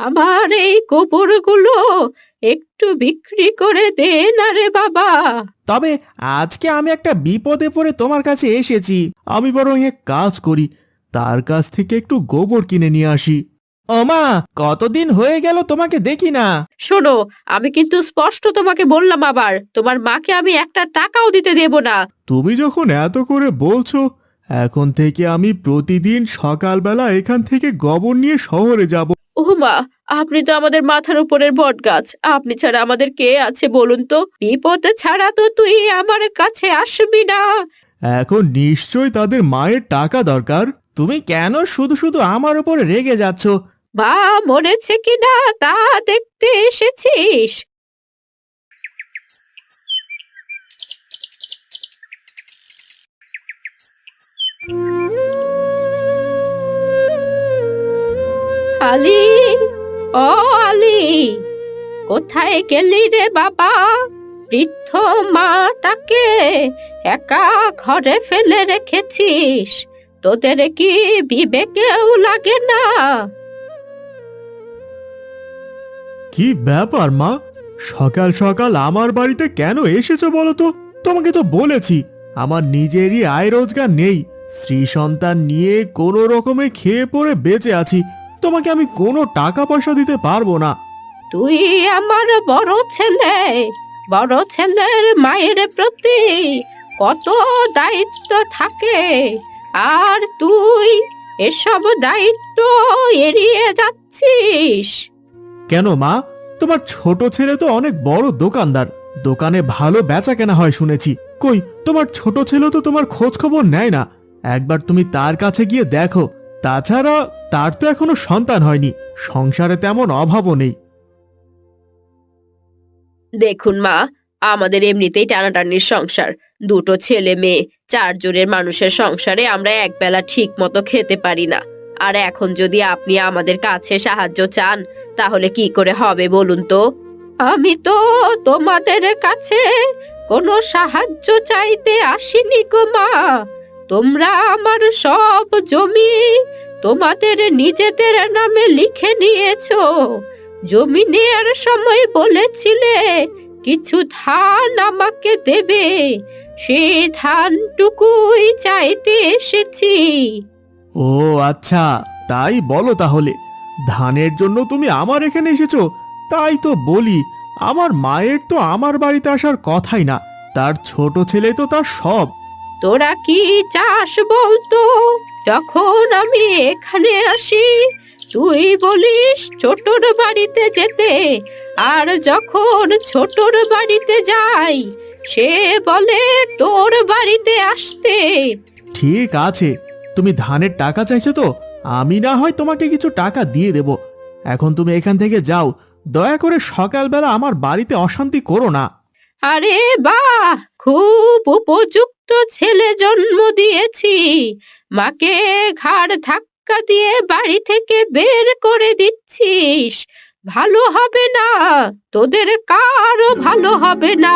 আমার এই গোবরগুলো একটু বিক্রি করে দে না রে বাবা। তবে আজকে আমি একটা বিপদে পড়ে তোমার কাছে এসেছি। আমি বরং এক কাজ করি, তার কাছ থেকে একটু গোবর কিনে নিয়ে আসি। ওমা, কতদিন হয়ে গেল তোমাকে দেখি না। শোনো, আমি কিন্তু স্পষ্ট তোমাকে বললাম, আবার তোমার মাকে আমি একটা টাকাও দিতে দেব না। তুমি যখন এত করে বলছো, এখন থেকে আমি প্রতিদিন সকালবেলা এখান থেকে গোবর নিয়ে শহরে যাব। ও মা, আপনি তো আমাদের মাথার উপরের বট গাছ, আপনি ছাড়া আমাদের কে আছে বলুন তো? বিপদ ছাড়া তো তুই আমার কাছে আসবি না। এখন নিশ্চয় তাদের মায়ের টাকা দরকার। তুমি কেন শুধু শুধু আমার উপরে রেগে যাচ্ছ? মা মরেছে কিনা তা দেখতে এসেছিস? আলি, ও আলি, কোথায় গেলি রে বাবা? বৃদ্ধ মাটাকে একা ঘরে ফেলে রেখেছিস? তোদের কি বিবেকেও লাগে না? কি ব্যাপার মা, সকাল সকাল আমার বাড়িতে কেন এসেছো বলো তো? তোমাকে তো বলেছি আমার নিজেরই আয় রোজগার নেই, স্ত্রী সন্তান নিয়ে কোনো রকমে খেয়ে পড়ে বেঁচে আছি। তোমাকে আমি কোনো টাকা পয়সা দিতে পারবো না। তুই আমার বড় ছেলে, বড় ছেলের মায়ের প্রতি কত দায়িত্ব থাকে, আর তুই এসব দায়িত্ব এড়িয়ে যাচ্ছিস। কেন মা, তোমার ছোট ছেলে তো অনেক বড় দোকানদার, দোকানে ভালো বেচা কেনা হয় শুনেছি। কই, তোমার ছোট ছেলে তো তোমার খোঁজ খবর নেয় না। একবার তুমি তার কাছে গিয়ে দেখো। তাছাড়া তার তো এখনো সন্তান হয়নি, সংসারে তেমন অভাবও নেই। দেখুন মা, আমাদের এমনিতেই টানাটানির সংসার, দুটো ছেলে মেয়ে, চারজনের মানুষের সংসারে আমরা একবেলা ঠিক মতো খেতে পারি না। আর এখন যদি আপনি আমাদের কাছে সাহায্য চান, তাহলে কি করে হবে বলুন তো? আমি তো তোমাদের কাছে কোনো সাহায্য চাইতে আসিনি গো মা। তোমরা আমার সব জমি তোমাদের নিজেদের নামে লিখে নিয়েছো। জমি নেয়ার সময় বলেছিলে কিছু ধান আমাকে দেবে, সেই ধানটুকুই চাইতে এসেছি। ও আচ্ছা, তাই বলো তাহলে। ধানের জন্য তুমি আমার এখানে এসেছো? তাই তো বলি, আমার মায়ের তো আমার বাড়িতে আসার কথাই না, তার ছোট ছেলে তো তার সব। তোরা কি চাস বলতো? যখন আমি এখানে আসি তুই বলিস ছোটর বাড়িতে যেতে, আর যখন ছোটর বাড়িতে যাই সে বলে তোর বাড়িতে আসতে। ঠিক আছে, তুমি ধানের টাকা চাইছো তো, আমি না হয় তোমাকে কিছু টাকা দিয়ে দেব। এখন তুমি এখান থেকে যাও, দয়া করে সকালবেলা আমার বাড়িতে অশান্তি করো না। আরে বাহ, খুব উপযুক্ত ছেলে জন্ম দিয়েছি। মাকে ঘাড় ধাক্কা দিয়ে বাড়ি থেকে বের করে দিচ্ছিস? ভালো হবে না, তোদের কারও ভালো হবে না।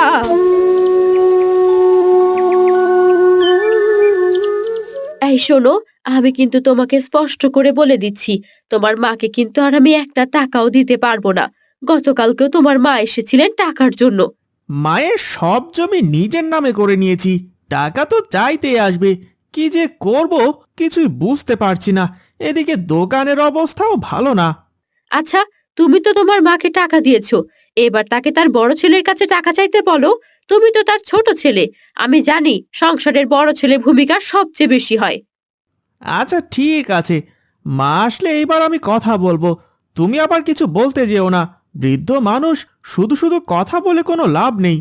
এই শোনো, আমি কিন্তু তোমাকে স্পষ্ট করে বলে দিচ্ছি, তোমার মাকে কিন্তু আর আমি একটা টাকাও দিতে পারবো না। গতকালকেও তোমার মা এসেছিলেন টাকার জন্য। মায়ের সব জমি নিজের নামে করে নিয়েছি, টাকা তো চাইতেই আসবে। কি যে করব কিছুই বুঝতে পারছি না। এদিকে দোকানের অবস্থাও ভালো না। আচ্ছা, তুমি তো তোমার মাকে টাকা দিয়েছো, এবার তাকে তার বড় ছেলের কাছে টাকা চাইতে বলো। তুমি তো তার ছোট ছেলে, আমি জানি সংসারের বড় ছেলে ভূমিকা সবচেয়ে বেশি হয়। আচ্ছা ঠিক আছে, মা আসলে এইবার আমি কথা বলবো। তুমি আবার কিছু বলতে যেও না, বৃদ্ধ মানুষ, শুধু শুধু কথা বলে কোনো লাভ নেই।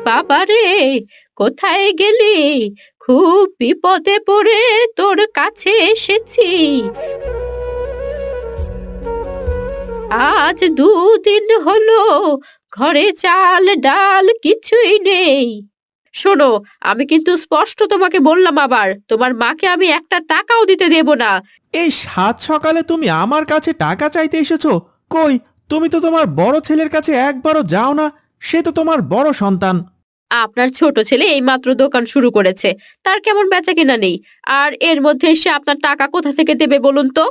বাবারে, কোথায় গেলি? খুব বিপদে পড়ে তোর কাছে এসেছি। আজ 2 দিন হলো ঘরে চাল ডাল কিছুই নেই। শোনো, আমি কিন্তু স্পষ্ট তোমাকে বললাম, আবার তোমার মাকে আমি একটা টাকাও দিতে দেব না। এই সাত সকালে তুমি আমার কাছে টাকা চাইতে এসেছো? কই, তুমি তো তোমার বড় ছেলের কাছে একবারও যাও না। সে তো তোমার বড় সন্তান। আপনার ছোট ছেলে এইমাত্র দোকান শুরু করেছে, তার কেমন বেচাকেনা নেই। আর এর মধ্যে সে আপনার টাকা কোথা থেকে দেবে বলুন তো?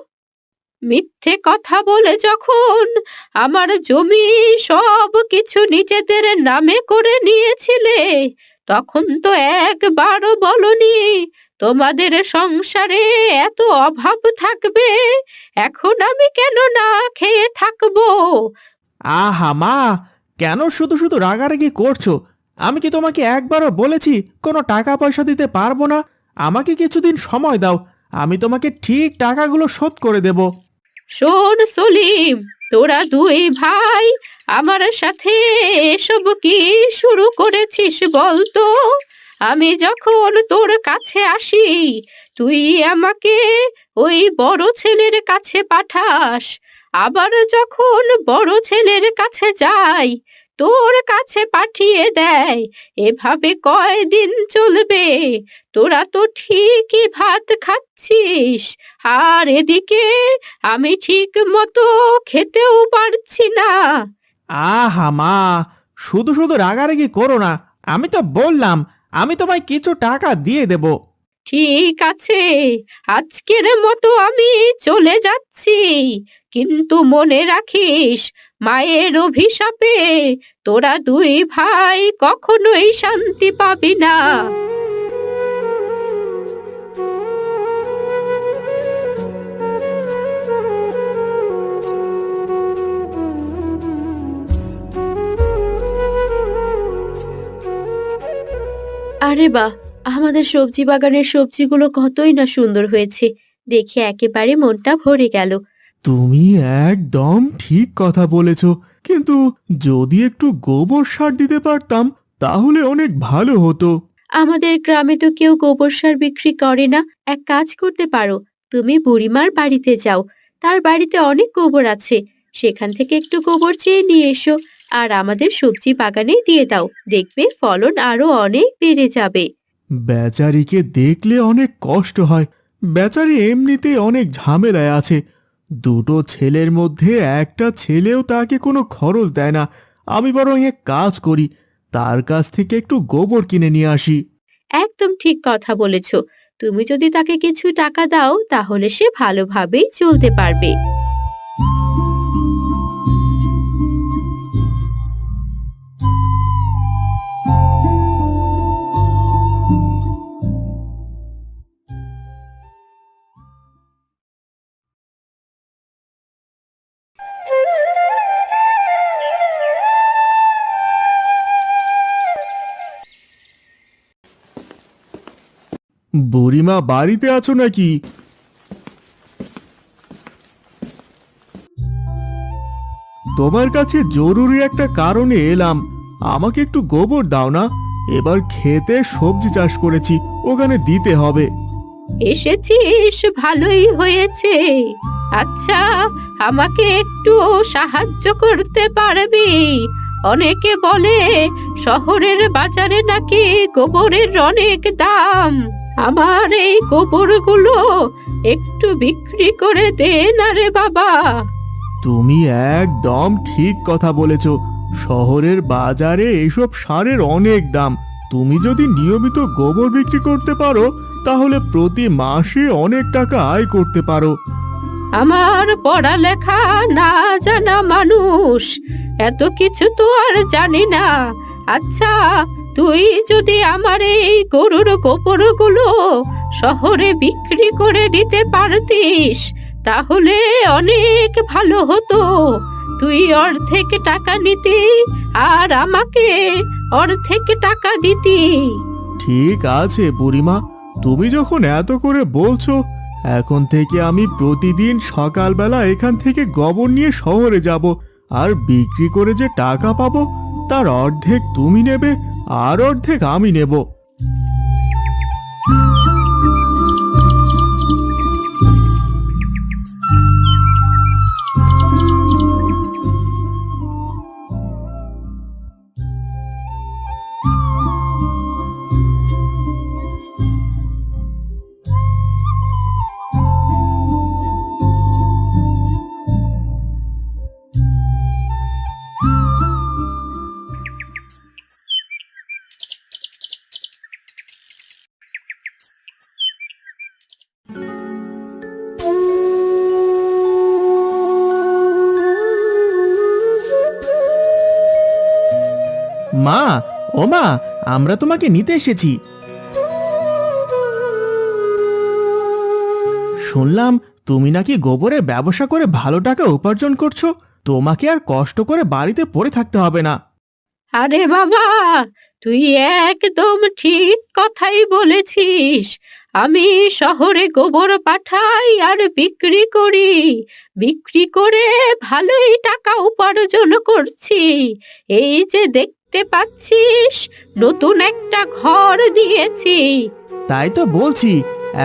মিথ্যে কথা বলে যখন আমার জমি সব কিছু নিজেদের নামে করে নিয়েছিলে, তখন তো একবারও বলনি তোমাদের সংসারে এত অভাব থাকবে। এখন আমি কেন না খেয়ে থাকবো? আহা মা, কেন শুধু শুধু রাগারাগি করছো? আমি কি তোমাকে একবারও বলেছি কোনো টাকা পয়সা দিতে পারবো না? আমাকে কিছুদিন সময় দাও, আমি তোমাকে ঠিক টাকাগুলো শোধ করে দেব। শোন সলিম, তোরা দুই ভাই আমার সাথে এসব কি শুরু করেছিস বলতো? আমি যখন তোর কাছে আসি, তুই আমাকে ওই বড় ছেলের কাছে পাঠাস। আবার যখন বড় ছেলের কাছে যাই, তোর কাছে পাঠিয়ে দেয়। এভাবে কয়দিন চলবে? তোরা তো ঠিকই ভাত খাচ্ছিস, আর এদিকে আমি ঠিক মতো খেতেও পারছি না। আহা মা, শুধু শুধু রাগারাগি করো না। আমি তো বললাম আমি তোমায় কিছু টাকা দিয়ে দেব। ঠিক আছে, আজকের মতো আমি চলে যাচ্ছি, কিন্তু মনে রাখিস, মায়ের অভিশাপে তোরা দুই ভাই কখনোই শান্তি পাবি না। আরে বাহ, আমাদের সবজি বাগানের সবজিগুলো কতই না সুন্দর হয়েছে, দেখে একেবারে মনটা ভরে গেল। তুমি একদম ঠিক কথা বলেছ, কিন্তু যদি একটু গোবর সার দিতে পারতাম তাহলে অনেক ভালো হতো। আমাদের গ্রামে তো কেউ গোবর সার বিক্রি করে না। এক কাজ করতে পারো, তুমি বুড়িমার বাড়িতে যাও, তার বাড়িতে অনেক গোবর আছে, সেখান থেকে একটু গোবর চেয়ে নিয়ে এসো, আর আমাদের সবজি বাগানে দিয়ে দাও, দেখবে ফলন আরো অনেক বেড়ে যাবে। বেচারিকে দেখলে অনেক কষ্ট হয়। বেচারি এমনিতে অনেক ঝামেলায় আছে। দুটো ছেলের মধ্যে একটা ছেলেও তাকে কোনো খরচ দেয় না। আমি বরং এক কাজ করি, তার কাছ থেকে একটু গোবর কিনে নিয়ে আসি। একদম ঠিক কথা বলেছ। তুমি যদি তাকে কিছু টাকা দাও, তাহলে সে ভালোভাবেই চলতে পারবে। বুড়িমা বাড়িতে আছো নাকি? তোমার কাছে জরুরি একটা কারণে এলাম। আমাকে একটু গোবর দাও না। এবার খেতে সবজি চাষ করেছি, ওখানে দিতে হবে। এসেছিস, ভালোই হয়েছে। আচ্ছা, আমাকে একটু সাহায্য করতে পারবি? অনেকে বলে শহরের বাজারে নাকি গোবরের অনেক দাম। আমার এই গোবরগুলো একটু বিক্রি করে দে না রে বাবা। তুমি একদম ঠিক কথা বলেছ। শহরের বাজারে এসব সারের অনেক দাম। তুমি যদি নিয়মিত গোবর বিক্রি করতে পারো তাহলে প্রতি মাসে অনেক টাকা আয় করতে পারো। আমার পড়ালেখা না জানা মানুষ, এত কিছু তো আর জানি না। আচ্ছা, তুই যদি আমার এই গরুর গোবরগুলো শহরে বিক্রি করে দিতে পারতিস, তাহলে অনেক ভালো হতো। তুই অর্ধেক টাকা নিতি, আর আমাকে অর্ধেক টাকা দিতি। ঠিক আছে বুড়িমা, তুমি যখন এত করে বলছো, এখন থেকে আমি প্রতিদিন সকালবেলা এখান থেকে গোবর নিয়ে শহরে যাব, আর বিক্রি করে যে টাকা পাবো তার অর্ধেক তুমি নেবে আর অর্ধেক আমি নেব। মা, ও মা, আমরা তোমাকে নিতে এসেছি। শুনলাম তুমি নাকি গোবরের ব্যবসা করে ভালো টাকা উপার্জন করছো। তোমাকে আর কষ্ট করে বাড়িতে পড়ে থাকতে হবে না। আরে বাবা, তুই একদম ঠিক কথাই বলেছিস। আমি শহরে গোবর পাঠাই আর বিক্রি করি। বিক্রি করে ভালোই টাকা উপার্জন করছি। এই যে দেখতে পাচ্ছিস, নতুন একটা ঘর দিয়েছি। তাই তো বলছি,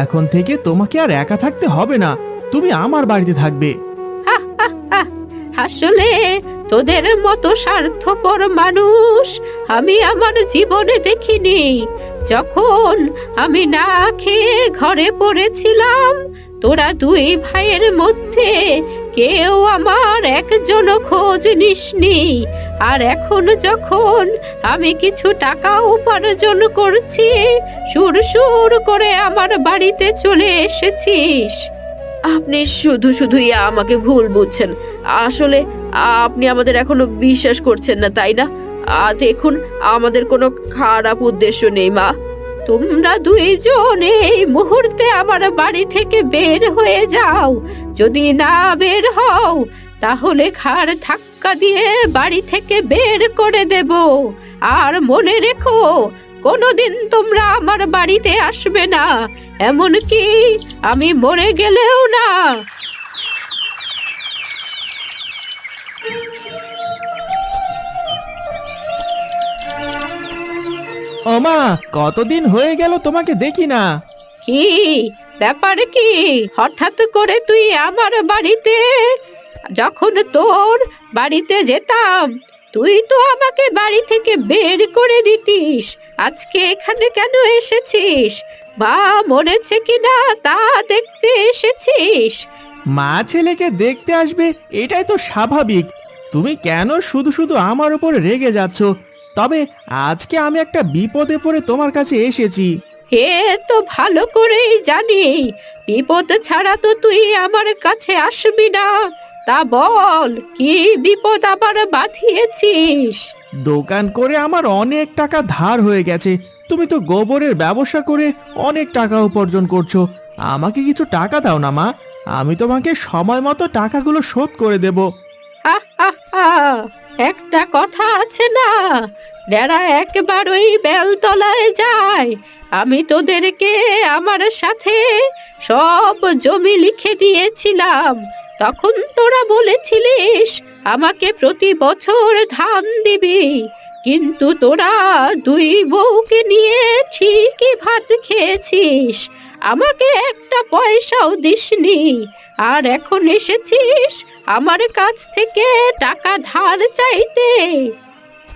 এখন থেকে তোমাকে আর একা থাকতে হবে না, তুমি আমার বাড়িতে থাকবে। আসলে তোদের মতো স্বার্থপর মানুষ আমি আমার জীবনে দেখিনি। যখন আমি না খেয়ে ঘরে পড়েছিলাম, তোরা দুই ভাইয়ের মধ্যে কেউ আমার একজন খোঁজ নিসনি। আর এখন যখন আমি কিছু টাকা উপার্জন করছি, সুর সুর করে আমার বাড়িতে চলে এসেছিস। আপনি শুধু শুধুই আমাকে ভুল বুঝছেন। আসলে আপনি আমাদের এখনো বিশ্বাস করছেন না, তাই না? দেখুন, আমাদের কোনো খারাপ উদ্দেশ্য নেই মা। তোমরা দুইজন এই মুহূর্তে আমার বাড়ি থেকে বের হয়ে যাও। যদি না বের হও, তাহলে ঘাড় ধাক্কা দিয়ে বাড়ি থেকে বের করে দেব। আর মনে রেখো, কোনোদিন তোমরা আমার বাড়িতে আসবে না, এমনকি আমি মরে গেলেও না। ও মা, কতদিন হয়ে গেল তোমাকে দেখি না। কি ব্যাপার? কি হঠাৎ করে তুই আমার বাড়িতে? যখন তোর বাড়িতে যেতাম, তুই তো আমাকে বাড়ি থেকে বের করে দিতিস। আজকে এখানে কেন এসেছিস? মা মরেছে কিনা তা দেখতে এসেছিস? মা ছেলেকে দেখতে আসবে, এটাই তো স্বাভাবিক। তুমি কেন শুধু শুধু আমার উপর রেগে যাচ্ছ? তবে আজকে আমি একটা বিপদে পড়ে তোমার কাছে এসেছি। হে তো ভালো করেই জানি, বিপদ ছাড়া তো তুই আমার কাছে আসবি না। তা বল, কি বিপদ আবার বাঁধিয়েছিস? দোকান করে আমার অনেক টাকা ধার হয়ে গেছে। তুমি তো গোবরের ব্যবসা করে অনেক টাকা উপার্জন করছো। আমাকে কিছু টাকা দাও না মা, আমি তোমাকে সময় মতো টাকাগুলো শোধ করে দেব। আহা, একটা কথা আছে না, যারা একবার ওই বেলতলায় যায়। আমি তোদেরকে আমার সাথে সব জমি লিখে দিয়েছিলাম। তখন তোরা বলেছিলিস আমাকে প্রতি বছর ধান দিবি, কিন্তু তোরা দুই বউকে নিয়ে ঠিকই ভাত খেয়েছিস, আমাকে একটা পয়সাও দিসনি। আর এখন এসেছিস আমার কাছ থেকে টাকা ধার চাইতে।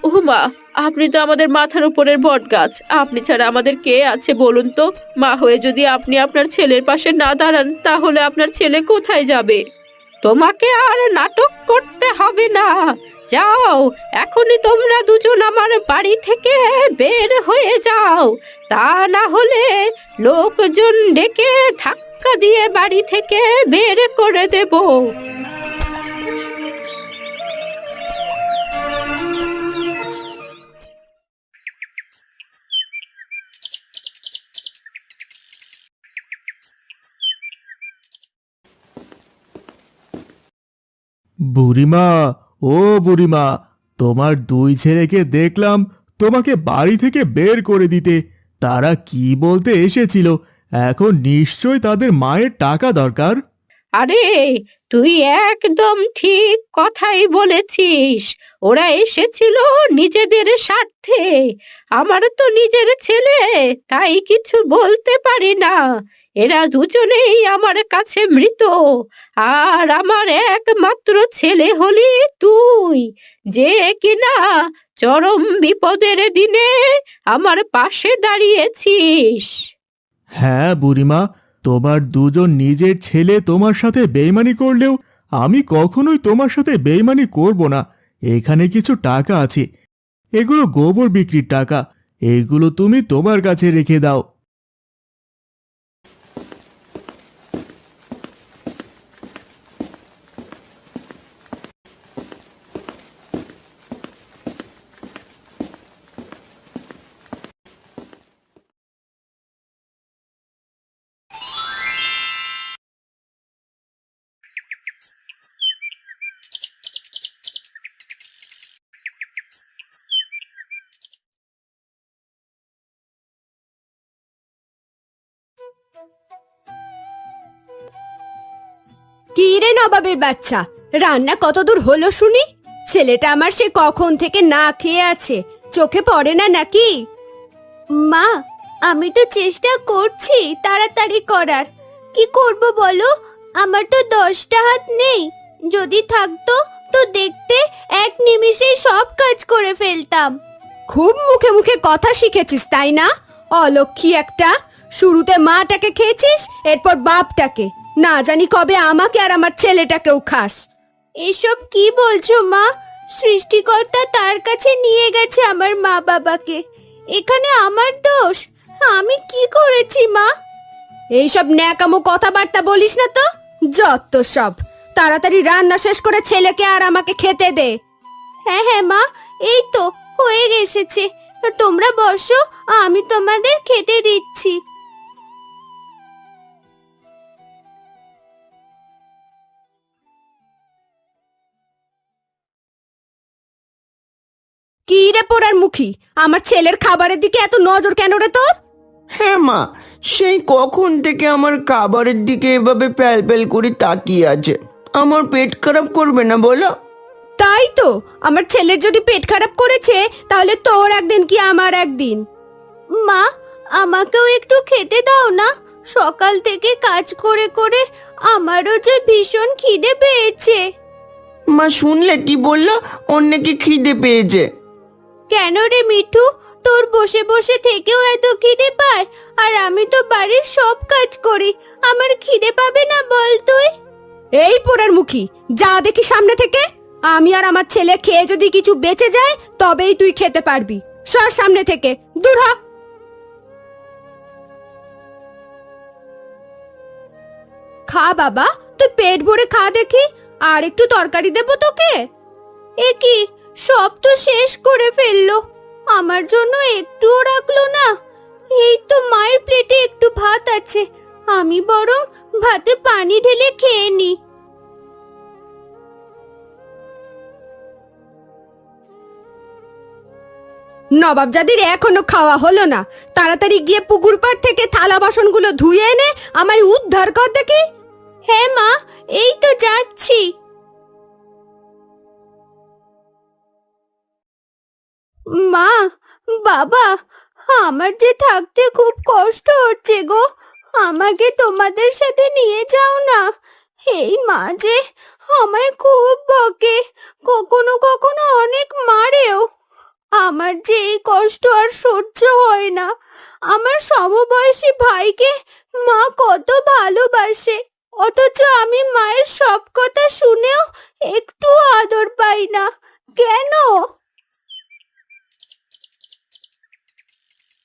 ও মা, আপনি তো আমাদের মাথার উপরের বট গাছ। আপনি ছাড়া আমাদের কে আছে বলুন তো? মা হয়ে যদি আপনি আপনার ছেলের পাশে না দাঁড়ান, তাহলে আপনার ছেলে কোথায় যাবে? তোমাকে আর নাটক করতে হবে না। যাও, এখনই তোমরা দুজন আমার বাড়ি থেকে বের হয়ে যাও। তা না হলে লোকজন ডেকে ধাক্কা দিয়ে বাড়ি থেকে বের করে দেব। বুড়িমা, ও বুড়িমা, তোমার দুই ছেলেকে দেখলাম তোমাকে বাড়ি থেকে বের করে দিতে। তারা কি বলতে এসেছিল? এখন নিশ্চয় তাদের মায়ের টাকা দরকার। আরে, তুই একদম ঠিক কথাই বলেছিস। ওরা এসেছিল নিজেদের স্বার্থে। আমার তো নিজের ছেলে, তাই কিছু বলতে পারি না। এরা দুজনেই আমার কাছে মৃত। আর আমার একমাত্র ছেলে হলি তুই, যে কিনা চরম বিপদের দিনে আমার পাশে দাঁড়িয়েছিস। হ্যাঁ বুড়িমা, তোমার দুজন নিজের ছেলে তোমার সাথে বেইমানি করলেও আমি কখনোই তোমার সাথে বেইমানি করব না। এখানে কিছু টাকা আছে, এগুলো গোবর বিক্রির টাকা। এগুলো তুমি তোমার কাছে রেখে দাও। নবাবের বাচ্চা, রান্না কতদূর হলো শুনি? ছেলেটা আমার সে কখন থেকে না খেয়ে আছে, চোখে পড়ে না নাকি? মা, আমি তো চেষ্টা করছি তাড়াতাড়ি করার। কি করব বলো? আমার তো 10টা হাত নেই। যদি থাকতো তো দেখতে এক নিমিষেই সব কাজ করে ফেলতাম। খুব মুখে মুখে কথা শিখেছিস তাই না? অলক্ষী একটা। শুরুতে মাটাকে খেয়েছিস, এরপর বাপটাকে। না জানি কবে আমাকে আর আমার ছেলেটাকেও খাস। এসব কি বলছো মা? সৃষ্টিকর্তা তার কাছে নিয়ে গেছে আমার মা বাবাকে। এখানে আমার দোষ? আমি কি করেছি মা? এইসব ন্যাকামো কথাবার্তা বলিস না তো। যত সব। তাড়াতাড়ি রান্না শেষ করে ছেলেকে আর আমাকে খেতে দে। হ্যাঁ হ্যাঁ মা, এই তো হয়ে এসেছে। তোমরা বসো, আমি তোমাদের খেতে দিচ্ছি। কি রে পোড়ার মুখী, আমার ছেলের খাবারের দিকে এত নজর কেন রে তোর? হ্যাঁ মা, সেই কখন থেকে আমার খাবারের দিকে এভাবে প্যাল প্যাল করে তাকিয়ে আছে। আমার পেট খারাপ করবে না বলো? তাই তো, আমার ছেলের যদি পেট খারাপ করেছে তাহলে তোর একদিন কি আমার একদিন। মা, আমাকেও একটু খেতে দাও না। সকাল থেকে কাজ করে করে আমারও যে ভীষণ খিদে পেয়েছে। মা শুনলে কি বললো? ওর নাকি খিদে পেয়েছে। কেন রে মিঠু, তোর বসে বসে থেকেও এত খিদে পায়? আর আমি তো বাড়ির সব কাজ করি, আমার খিদে পাবে না বল তুই? এই পোড়ার মুখী, যা দেখি সামনে থেকে। আমি আর আমার ছেলে খেয়ে যদি কিছু বেঁচে যায় তবেই তুই খেতে পারবি। সর সামনে থেকে, দূর হ। খা বাবা, তুই পেট ভরে খা দেখি। আর একটু তরকারি দেবো তোকে? এ কি, সব তো শেষ করে ফেললো, আমার জন্য একটুও রাখলো না। এই তো মায়ের প্লেটে একটু ভাত আছে, আমি বরং ভাতে পানি ঢেলে খেয়ে নি। নবাবজাদির এখনো খাওয়া হলো না। তাড়াতাড়ি গিয়ে পুকুর পাড় থেকে থালা বাসনগুলো ধুয়ে এনে আমায় উদ্ধার কর দেখি। হ্যাঁ মা, এই তো যাচ্ছি। মা, বাবা, আমার যে থাকতে খুব কষ্ট হচ্ছে গো। আমাকে তোমাদের সাথে নিয়ে যাও না। এই মা যে আমায় খুব বকে, কখনো কখনো অনেক মারেও। আমার যে এই কষ্ট আর সহ্য হয় না। আমার সমবয়সী ভাইকে মা কত ভালোবাসে, অথচ আমি মায়ের সব কথা শুনেও একটু আদর পাই না। কেন?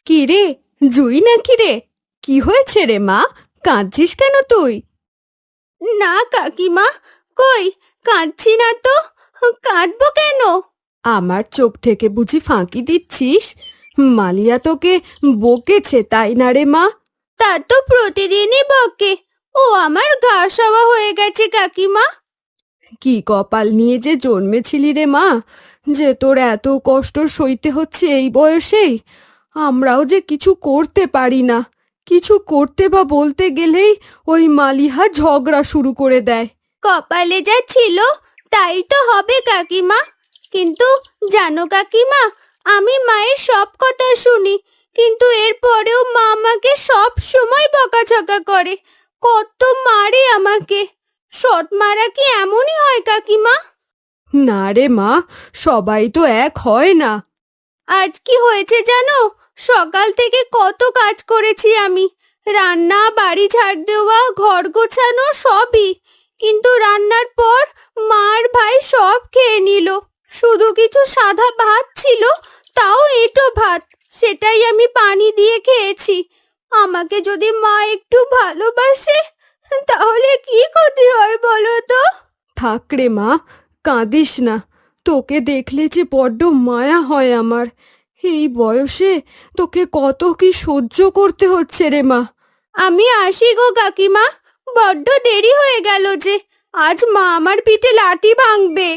কি রে, জুই নাকি রে? কি হয়েছে রে মা, কাঁদছিস কেন তুই? না কাকিমা, কই কাঁদছি না তো। কাঁদবো কেন? আমার চোখ থেকে বুঝি ফাঁকি দিচ্ছিস? মালিয়া তোকে বকেছে তাই না রে মা? তা তো প্রতিদিনই বকে। ও আমার গা সওয়া হয়ে গেছে কাকিমা। কি কপাল নিয়ে যে জন্মেছিলি রে মা, যে তোর এত কষ্ট সইতে হচ্ছে এই বয়সেই। আমরাও যে কিছু করতে পারি না। কিছু করতে বা বলতে গেলেই ওই মালিহা ঝগড়া শুরু করে দেয়। কপালে যা ছিল তাই তো হবে কাকিমা। কিন্তু জানো কাকিমা, আমি মায়ের সব কথা শুনি, কিন্তু এরপরেও মা আমাকে সব সময় বকাঝকা করে, কত মারে আমাকে। সৎ মারা কি এমনই হয় কাকিমা? না রে মা, সবাই তো এক হয় না। আজ কি হয়েছে জানো? সকাল থেকে কত কাজ করেছি আমি, রান্না, বাড়ি ঝাড় দেওয়া, ঘর গোছানো সবই। কিন্তু রান্নার পর মার ভাই সব খেয়ে নিল। শুধু কিছু সাদা ভাত ছিল, তাও এঁটো ভাত, সেটাই আমি পানি দিয়ে খেয়েছি। আমাকে যদি মা একটু ভালোবাসে তাহলে কি ক্ষতি হয় বলো তো? থাক রে মা, কাঁদিস না। তোকে দেখলে যে বড্ড মায়া হয় আমার। এই বয়সে তোকে কত কি সহ্য করতে হচ্ছে রে মা। আমি আসি গো কাকিমা, বড্ড দেরি হয়ে গেল যে। আজ মা আমার পিঠে লাঠি ভাঙবে।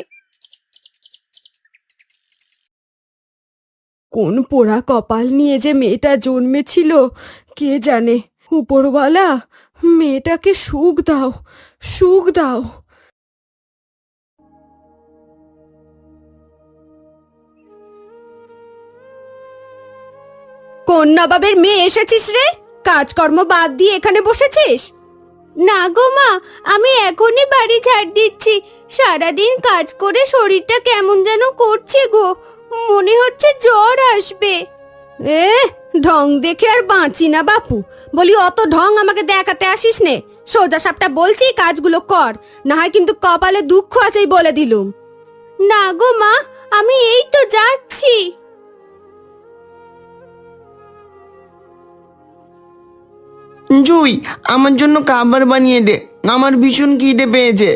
কোন পোড়া কপাল নিয়ে যে মেয়েটা জন্মেছিল কে জানে। উপরওয়ালা, মেয়েটাকে সুখ দাও, সুখ দাও। কোন নবাবের মেয়ে এসেছিস রে? কাজকর্ম বাদ দিয়ে এখানে বসেছিস? না গো মা, আমি এখনই বাড়ি ছাড় দিচ্ছি। সারাদিন কাজ করে শরীরটা কেমন যেন করছে গো, মনে হচ্ছে জ্বর আসবে। ঢং দেখে আর বাঁচি না বাপু। বলি অত ঢং আমাকে দেখাতে আসিস নে। সোজা সাপটা বলছি কাজগুলো কর, না হয় কিন্তু কপালে দুঃখ আছেই বলে দিলুম। না গো মা, আমি এই তো যাচ্ছি। জুই, আমার জন্য খাবার বানিয়ে দে, আমার ভীষণ খিদে পেয়েছে।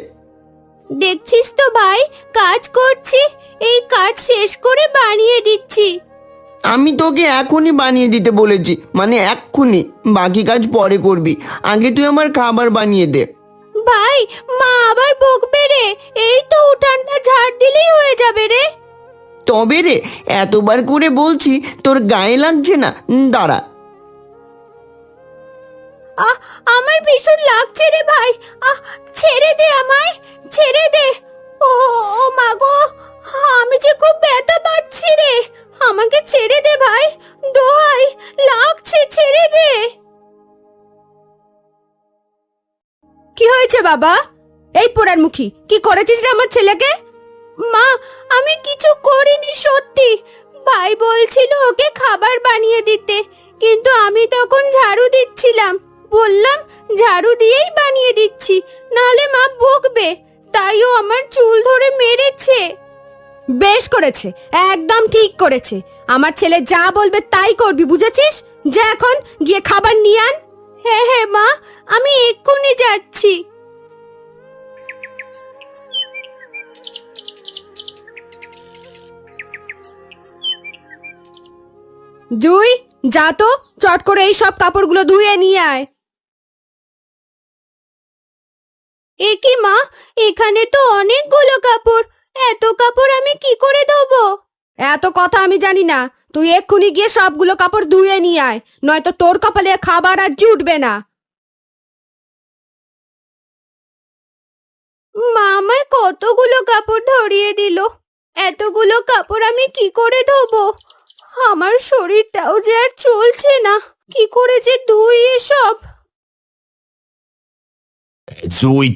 দেখছিস তো ভাই, কাজ করছি, এই কাজ শেষ করে বানিয়ে দিচ্ছি। আমি তোকে এখনই বানিয়ে দিতে বলেছি, মানে এক্ষুনি। বাকি কাজ পরে করবি, আগে তুই আমার খাবার বানিয়ে দে। ভাই, মা আবার বকবে রে। এই তো উঠানটা ঝাড় দিলেই হয়ে যাবে রে। তবে রে, এতবার করে বলছি, তোর গায়ে লাগছে না? দাঁড়া। আমার ভীষণ লাগছে রে ভাই। ছেড়ে দে আমায়, ছেড়ে দে। ও ও মা গো, আমি যে খুব ব্যথা পাচ্ছি রে। আমাকে ছেড়ে দে ভাই, দোহাই লাগছে, ছেড়ে দে। কি হয়েছে বাবা? এই পোড়ার মুখী, কি করেছিস রে আমার ছেলেকে? মা, আমি কিছু করিনি সত্যি। ভাই বলছিল ওকে খাবার বানিয়ে দিতে, কিন্তু আমি তখন ঝাড়ু দিচ্ছিলাম। বললাম ঝাড়ু দিয়েই বানিয়ে দিচ্ছি, নাহলে মা বকবে। তাই ও আমার চুল ধরে মেরেছে। বেশ করেছে, একদম ঠিক করেছে। আমার ছেলে যা বলবে তাই করবি, বুঝেছিস? যা এখন গিয়ে খাবার নিয়ে আন। হ্যাঁ হ্যাঁ মা, আমি এক্ষুনি যাচ্ছি। জুই, যা তো চট করে এই সব কাপড়গুলো ধুয়ে নিয়ে আয়। এ কি মা, এখানে তো অনেকগুলো কাপড়। এত কাপড় আমি কি করে ধোবো? এত কথা আমি জানি না, তুই এক্ষুনি গিয়ে সবগুলো কাপড় ধুয়ে নিয়ে আয়, নয়তো তোর কপালে খাবার আর জুটবে না। মা আমায় কতগুলো কাপড় ধরিয়ে দিল। এতগুলো কাপড় আমি কি করে ধোবো? আমার শরীরটাও যে আর চলছে না, কি করে যে ধুই এসব।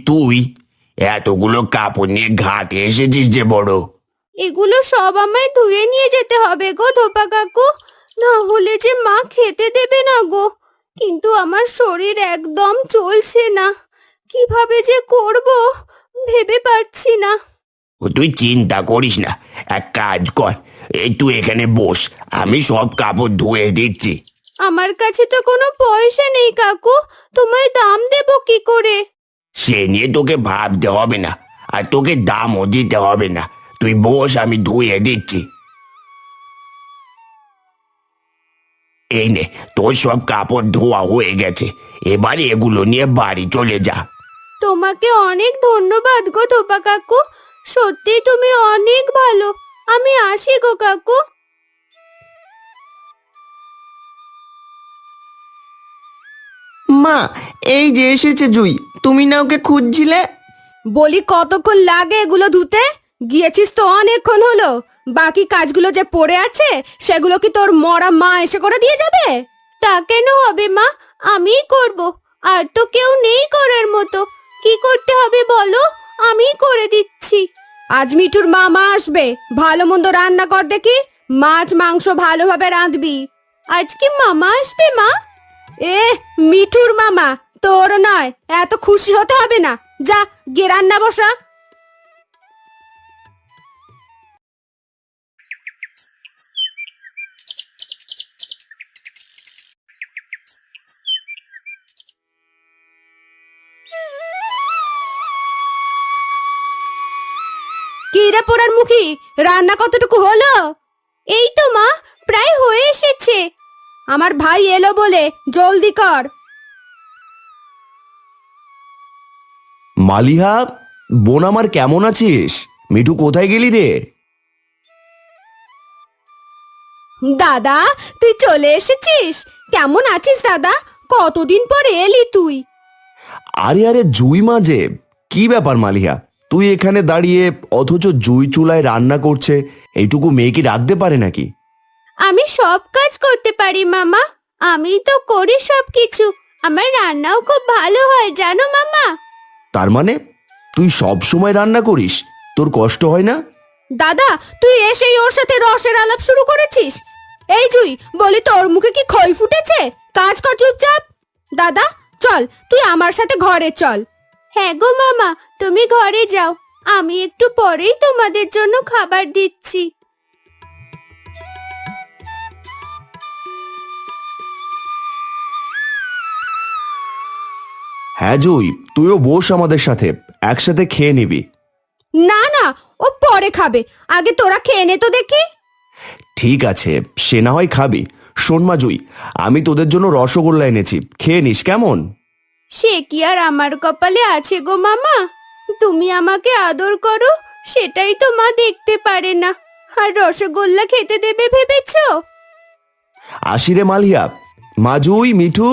তুই এতগুলো কাপড় নিয়ে ঘাটে এসেছিস যে বড়। এগুলো সব আমায় ধুয়ে নিয়ে যেতে হবে গো ধোপা কাকু, না হলে যে মা খেতে দেবে না গো। কিন্তু আমার শরীর একদম চলছে না, কিভাবে যে করব ভেবে পাচ্ছি না। তুই চিন্তা করিস না, এক কাজ কর, এই তুই এখানে বস, আমি সব কাপড় ধুয়ে দিচ্ছি। আমার কাছে তো কোনো পয়সা নেই কাকু, তোমায় দাম দেব কি করে? সে নিয়ে তোকে ভাবতে হবে না, আর তোকে দামও দিতে হবে না। তুই বস, আমি ধুয়ে দিচ্ছি। এই নে, তোর সব কাপড় ধোয়া হয়ে গেছে, এবার এগুলো নিয়ে বাড়ি চলে যা। তোমাকে অনেক ধন্যবাদ গো ধোপা কাকু, সত্যি তুমি অনেক ভালো। আমি আসি গো কাকু। মা, এই যে এসেছে জুই, তুমি না ওকে খুঁজছিলে? বলি কতক্ষণ লাগে এগুলো ধুতে? গিয়েছিস তো অনেকক্ষণ হলো। বাকি কাজগুলো যে পড়ে আছে সেগুলো কি তোর মরা মা এসে করে দিয়ে যাবে? তা কেন হবে মা, আমিই করব। আর তো কেউ নেই করার মতো। কি করতে হবে বলো, আমিই করে দিচ্ছি। আজ মিঠুর মামা আসবে, ভালো মন্দ রান্না কর দেখি। মাছ মাংস ভালোভাবে রাঁধবি। আজ কি মামা আসবে মা? মিঠুর মামা, তোর নয়। এত খুশি হতে হবে না, যা গিয়ে রান্না বসা। কি রে পোড়ার মুখী, রান্না কতটুকু হলো? এই তো মা, প্রায় হয়ে এসেছে। আমার ভাই এলো বলে জলদি কর। মালিহা, বোন আমার, কেমন আছিস? মিঠু কোথায় গেলি রে? দাদা, তুই চলে এসেছিস? কেমন আছিস দাদা? কতদিন পরে এলি তুই। আরে আরে, জুই মাঝে কি ব্যাপার মালিহা, তুই এখানে দাঁড়িয়ে, অথচ জুই চুলায় রান্না করছে। এইটুকু মেয়ে কি রাখতে পারে নাকি? আমি সব কাজ করতে পারি মামা। আমি তো করি সব কিছু। আমার রান্নাও খুব ভালো হয় জানো মামা। তার মানে তুই সব সময় রান্না করিস? তোর কষ্ট হয় না? দাদা, তুই এসেই ওর সাথে রসের আলাপ শুরু করেছিস। এই জুই, বলি তোর মুখে কি খই ফুটেছে? কাজ কর চুপচাপ। দাদা চল, তুই আমার সাথে ঘরে চল। হ্যাঁ গো মামা, তুমি ঘরে যাও, আমি একটু পরেই তোমাদের জন্য খাবার দিচ্ছি। হ্যাঁ জুই, তুইও বস আমাদের সাথে, একসাথে খেয়ে নিবি। না না, ও পরে খাবে, আগে তোরা খেয়ে নে তো দেখি। ঠিক আছে, সে না হয় খাবি। শোন মা জুই, আমি তোদের জন্য রসগোল্লা এনেছি, খেয়ে নিস কেমন? সে কি আর আমার কপালে আছে গো মামা? তুমি আমাকে আদর করো, সেটাই তো মা দেখতে পারে না, আর রসগোল্লা খেতে দেবে ভেবেছো? আসি রে মালিয়া। মা জুই, মিঠু,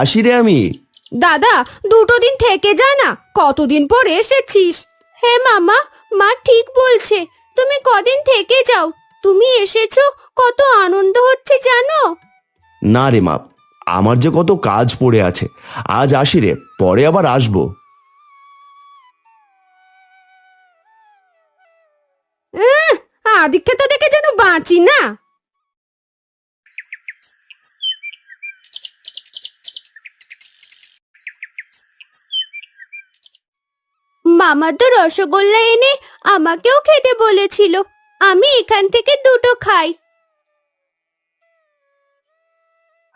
আসি রে আমি। দাদা, দুটো দিন থেকে যা না, কতদিন পর এসেছিস। হ্যাঁ মামা, মা ঠিক বলছে, তুমি কদিন থেকে যাও। তুমি এসেছো, কত আনন্দ হচ্ছে জানো। না রে মা, আমার যে কত কাজ পড়ে আছে। আজ আসি রে, পরে আবার আসবো। আদিক্ষেতা দেখে যেন বাঁচি না। মামা তো রসগোল্লা এনে আমাকেও খেতে বলেছিল, আমি এখান থেকে দুটো খাই।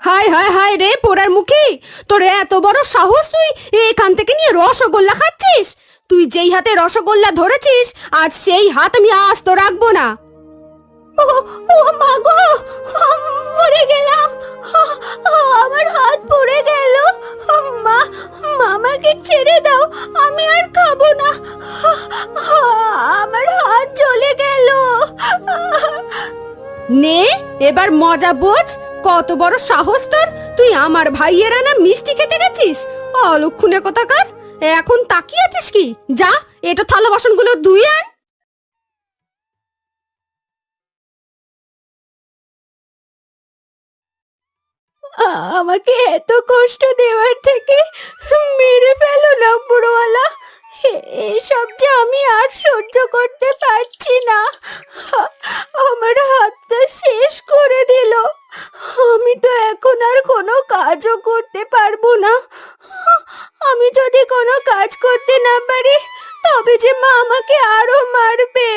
হায় হায় হায় রে পোড়ার মুখী, তোর এত বড় সাহস, তুই এখান থেকে নিয়ে রসগোল্লা খাচ্ছিস? তুই যেই হাতে রসগোল্লা ধরেছিস, আজ সেই হাত আমি আস্ত রাখবো না। ও ও মা গো, মরে গেলাম, আমার হাত পুড়ে গেল। মা, মামাকে ছেড়ে দাও, আমি আর খাবো না, আমার হাত জ্বলে গেল। নে, এবার মজা বোঝ, কত বড় সাহস তোর! তুই আমার ভাইয়ের আনা মিষ্টি খেতে গেছিস, অলক্ষণে কোথাকার! এখন তাকিয়ে আছিস কি? যা, এটা থালা বাসনগুলো ধুয়ে আন। আমাকে এত কষ্ট দেওয়ার থেকে মেরে ফেলো না বুড়োওয়ালা। এসব যে আমি আর সহ্য করতে পারছি না, আমার হাতটা শেষ করে দিল। আমি তো এখন আর কোনো কাজও করতে পারবো না। আমি যদি কোনো কাজ করতে না পারি, তবে যে মা আমাকে আরো মারবে।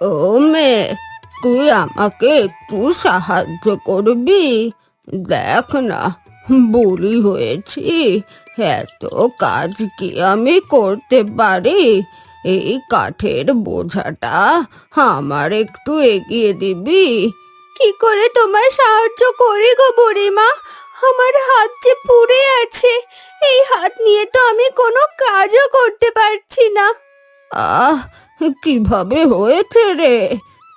ও মেয়ে, তুই আমাকে একটু সাহায্য করবি? দেখ না, বুড়ি হয়েছি, এত কাজ কি আমি করতে পারি? এই কাঠের বোঝাটা আমার একটু এগিয়ে দিবি? কি করে তোমায় সাহায্য করি গো বুড়িমা? আমার হাত যে পুড়ে আছে, এই হাত নিয়ে তো আমি কোনো কাজও করতে পারছি না। আহ, কিভাবে হয়েছে রে?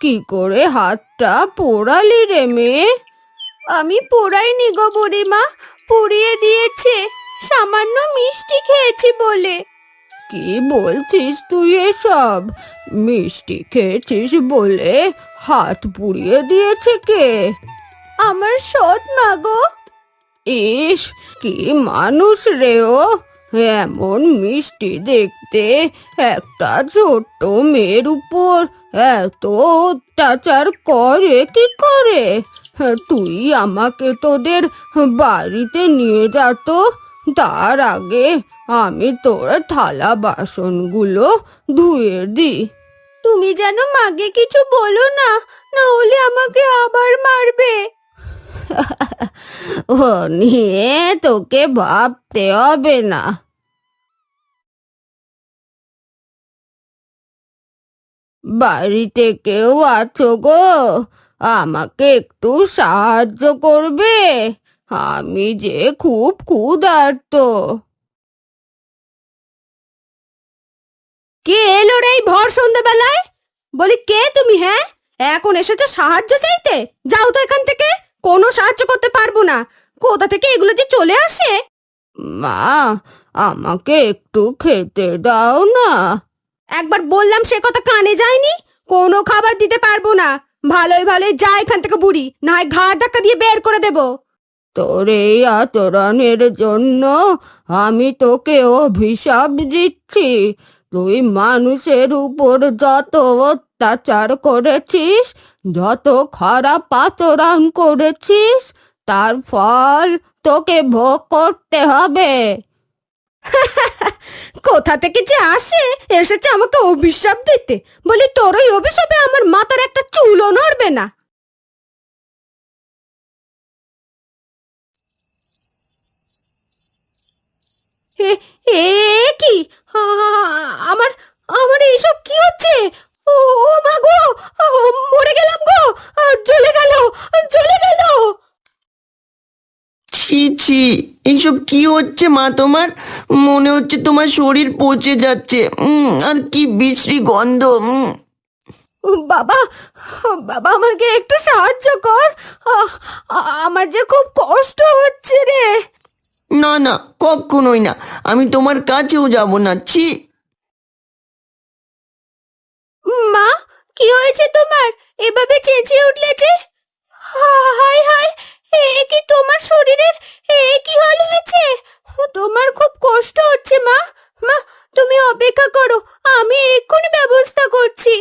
কি করে হাতটা পোড়ালি রে মেয়ে? আমি পোড়াইনি গো বুড়িমা, পুড়িয়ে দিয়েছে, সামান্য মিষ্টি খেয়েছি বলে। কি বলছিস তুই এসব? মিষ্টি খেয়েছিস বলে হাত পুড়িয়ে দিয়েছে কে? আমার সৎ মা গো। ইস, কি মানুষ রে ও! এমন মিষ্টি দেখতে একটা ছোট্ট মেয়ের উপর এত অত্যাচার করে কি করে? তুই আমাকে তোদের বাড়িতে নিয়ে যা তো, তার আগে আমি তোর থালা বাসনগুলো ধুয়ে দি। তুমি যেন মাকে কিছু বলো না, না হলে আমাকে আবার মারবে। ও নিয়ে তোকে ভাবতে হবে না। বাড়িতে কেউ আছো গো? আমাকে একটু সাহায্য করবে? আমি যে খুব ক্ষুধার্ত। কে এলো রে এই ভর সন্ধ্যাবেলায়? বলি, কে তুমি? হ্যাঁ, এখন এসেছো সাহায্য চাইতে? যাও তো এখান থেকে, কোনো সাহায্য করতে পারবো না। কোথা থেকে এগুলো যে চলে আসে! মা, আমাকে একটু খেতে দাও না। একবার বললাম সে কথা কানে যায়নি। কোনো খাবার দিতে পারবো না। ভালোই ভালোই যা এখান থেকে বুড়ি, না হয় ঘাড় ধাক্কা দিয়ে বের করে দেব। তোর এই আচরণের জন্য আমি তোকে অভিশাপ দিচ্ছি। তুই মানুষের উপর যত অত্যাচার করেছিস, যত খারাপ আচরণ করেছিস, তার ফল তোকে ভোগ করতে হবে। কোথা থেকে যে আসে, এসেছে আমাকে অভিশাপ দিতে। বলি তোর ওই অভিশাপে আমার মাথার একটা চুলও নড়বে না। এ এ কি আমার আমার এইসব কি হচ্ছে? ও ও মা গো, মরে গেলাম গো, জ্বলে গেল, জ্বলে গেল। ছি ছি, এইসব কি হচ্ছে মা তোমার? মনে হচ্ছে তোমার শরীর পচে যাচ্ছে। আর কি বিশ্রী গন্ধ। বাবা, বাবা আমাকে একটু সাহায্য কর। আমার যে খুব কষ্ট হচ্ছে রে। না না, কখনোই না, আমি তোমার কাছেও যাব না। ছি। মা, কি হয়েছে তোমার? এভাবে চেঁচিয়ে উঠলে যে? হায় হায়, এ কি তোমার শরীরের কি হাল হয়েছে? তোমার খুব কষ্ট হচ্ছে মা। মা, তুমি অপেক্ষা করো, আমি এক্ষুনি ব্যবস্থা করছি।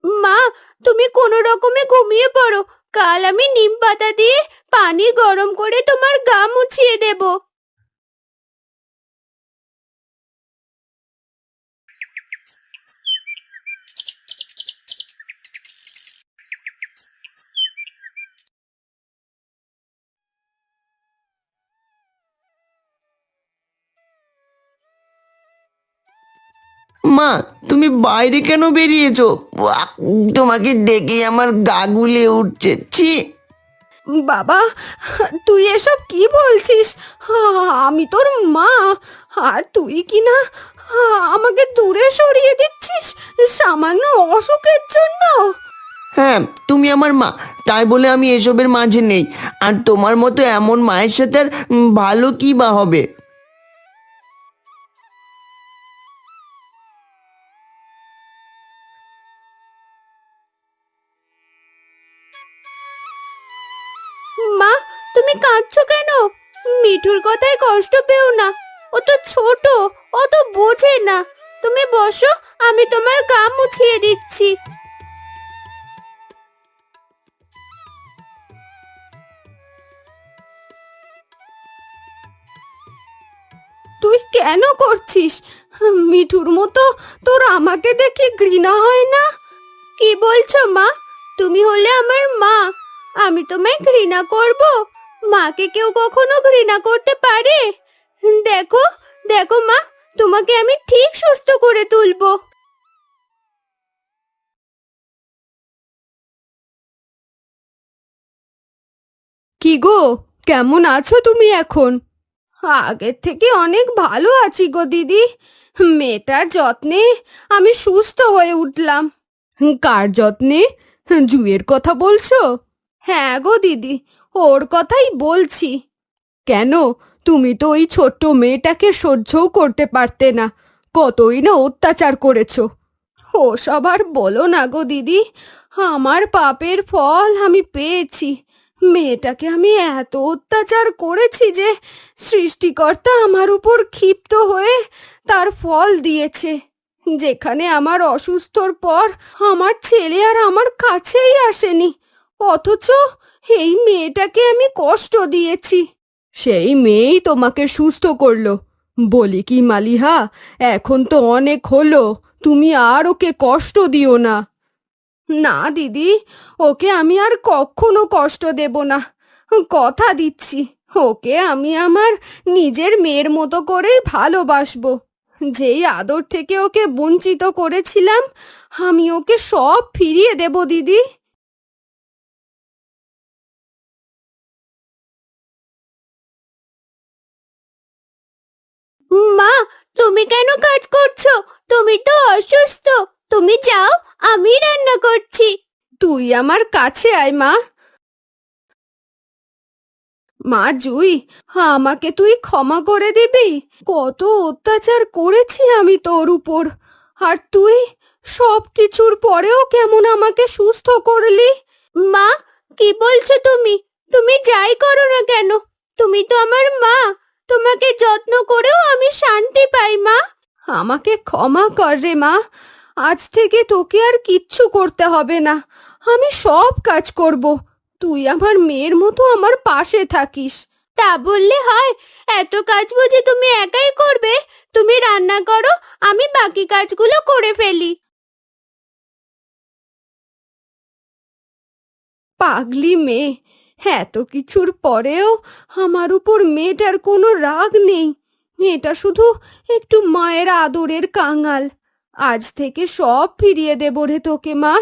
মা, তুমি কোনো রকমে ঘুমিয়ে পড়ো। কাল আমি নিম পাতা দিয়ে পানি গরম করে তোমার গা মুছিয়ে দেব। মা, তুমি বাইরে কেন বেরিয়েছো? উয়াক, তোমাকে দেখে আমার গা গুলিয়ে উঠছে। ছি। বাবা, তুই এসব কি বলছিস? আমি তোর মা, আর তুই কি না আমাকে দূরে সরিয়ে দিচ্ছিস সামান্য অসুখের জন্য? হ্যাঁ, তুমি আমার মা, তাই বলে আমি এসবের মাঝে নেই। আর তোমার মতো এমন মায়ের সাথে আর ভালো কি বা হবে? মা, তুমি কাঁদছো কেন? মিঠুর কথায় কষ্ট পেও না। ও তো ছোট, ও তো বোঝে না। তুমি বসো, আমি তোমার গা মুছিয়ে দিচ্ছি। তুই কেন করছিস? মিঠুর মতো তোর আমাকে দেখে ঘৃণা হয় না? কি বলছো মা? তুমি হলে আমার মা, আমি তোমায় ঘৃণা করব? মাকে কেউ কখনো ঘৃণা করতে পারে? দেখো, দেখো মা, তোমাকে আমি ঠিক সুস্থ করে তুলবো। কি গো, কেমন আছো তুমি এখন? আগের থেকে অনেক ভালো আছি গো দিদি। মেয়েটার যত্নে আমি সুস্থ হয়ে উঠলাম। কার যত্নে? জুয়ের কথা বলছো? হ্যাঁ গো দিদি, ওর কথাই বলছি। কেন, তুমি তো ওই ছোট্ট মেয়েটাকে সহ্যও করতে পারতে না। কতই না অত্যাচার করেছো। ওসব আর বলো না গো দিদি, আমার পাপের ফল আমি পেয়েছি। মেয়েটাকে আমি এত অত্যাচার করেছি যে সৃষ্টিকর্তা আমার উপর ক্ষিপ্ত হয়ে তার ফল দিয়েছে। যেখানে আমার অসুস্থর পর আমার ছেলে আর আমার কাছেই আসেনি, অথচ এই মেয়েটাকে আমি কষ্ট দিয়েছি। সেই মেয়েই তোমাকে সুস্থ করলো। বলি কি মালিহা, এখন তো অনেক হলো, তুমি আর ওকে কষ্ট দিও না। না দিদি, ওকে আমি আর কখনো কষ্ট দেব না। কথা দিচ্ছি, ওকে আমি আমার নিজের মেয়ের মতো করেই ভালোবাসবো। যেই আদর থেকে ওকে বঞ্চিত করেছিলাম, আমি ওকে সব ফিরিয়ে দেব দিদি। মা, তুমি কেন কাজ করছো? তুমি তো অসুস্থ। তুমি যাও, আমি রান্না করছি। তুই আমার কাছে আয় মা। মা জুই, আমাকে তুই ক্ষমা করে দিবি? কত অত্যাচার করেছি আমি তোর উপর, আর তুই সব কিছুর পরেও কেমন আমাকে সুস্থ করলি? মা, কি বলছো তুমি? তুমি যাই করো না কেন, তুমি তো আমার মা। তোমাকে যত্ন করেও আমি শান্তি পাই মা। আমাকে ক্ষমা কর রে মা। আজ থেকে তোকে আর কিচ্ছু করতে হবে না। আমি সব কাজ করব। তুই আমার মেয়ের মতো আমার পাশে থাকিস। তা বললে হয়? এত কাজ বুঝি তুমি একাই করবে? তুমি রান্না করো, আমি বাকি কাজগুলো করে ফেলি। পাগলি মেয়ে, এত কিছুর পরেও আমার উপর মেয়েটার কোনো রাগ নেই। মেয়েটা শুধু একটু মায়ের আদরের কাঙাল। আজ থেকে সব ফিরিয়ে দেব রে তোকে মা।